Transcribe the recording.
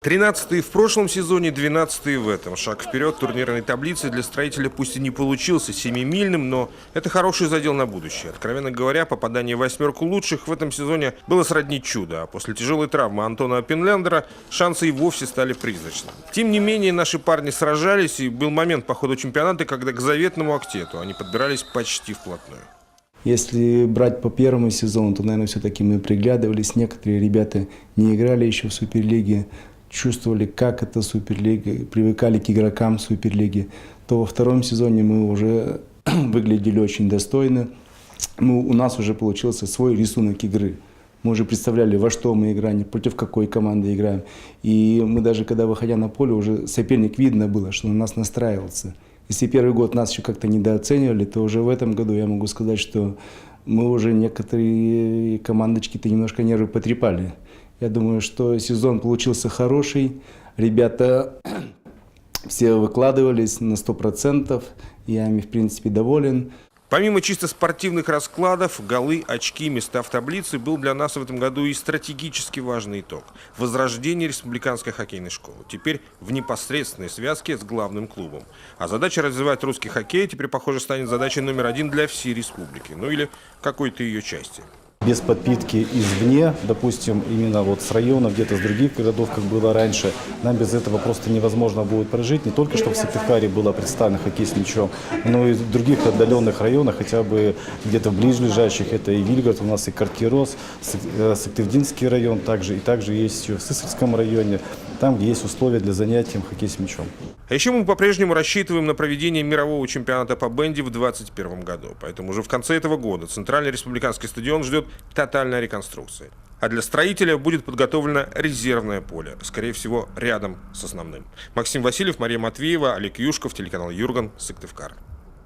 13-й в прошлом сезоне, 12-й в этом. Шаг вперед турнирной таблицы для строителя пусть и не получился семимильным, но это хороший задел на будущее. Откровенно говоря, попадание в восьмерку лучших в этом сезоне было сродни чудо, а после тяжелой травмы Антона Пинляндера шансы и вовсе стали призрачными. Тем не менее, наши парни сражались, и был момент по ходу чемпионата, когда к заветному октету они подбирались почти вплотную. Если брать по первому сезону, то, наверное, все-таки мы приглядывались. Некоторые ребята не играли еще в Суперлиге, чувствовали, как это Суперлига, привыкали к игрокам Суперлиги. То во втором сезоне мы уже выглядели очень достойно. У нас уже получился свой рисунок игры. Мы уже представляли, во что мы играем, против какой команды играем. И мы даже, когда выходя на поле, уже соперник видно было, что на нас настраивался. Если первый год нас еще как-то недооценивали, то уже в этом году я могу сказать, что мы уже некоторые командочки-то немножко нервы потрепали. Я думаю, что сезон получился хороший. Ребята все выкладывались на 100%. Я ими, в принципе, доволен. Помимо чисто спортивных раскладов, голы, очки, места в таблице был для нас в этом году и стратегически важный итог – возрождение республиканской хоккейной школы. Теперь в непосредственной связке с главным клубом. А задача развивать русский хоккей теперь, похоже, станет задачей номер один для всей республики. Ну или какой-то ее части. Без подпитки извне, допустим, именно вот с района, где-то с других городов, как было раньше, нам без этого просто невозможно будет прожить. Не только, чтобы в Сыктывкаре было представлено хоккей с мячом, но и в других отдаленных районах, хотя бы где-то в ближайших. Это и Вильгород, у нас и Картирос, Сыктывдинский район, также есть еще в Сысольском районе, там, где есть условия для занятий хоккей с мячом. А еще мы по-прежнему рассчитываем на проведение мирового чемпионата по бенди в 2021 году. Поэтому уже в конце этого года Центральный республиканский стадион ждет тотальная реконструкция. А для строителя будет подготовлено резервное поле, скорее всего, рядом с основным. Максим Васильев, Мария Матвеева, Олег Юшков, телеканал Юрган, Сыктывкар.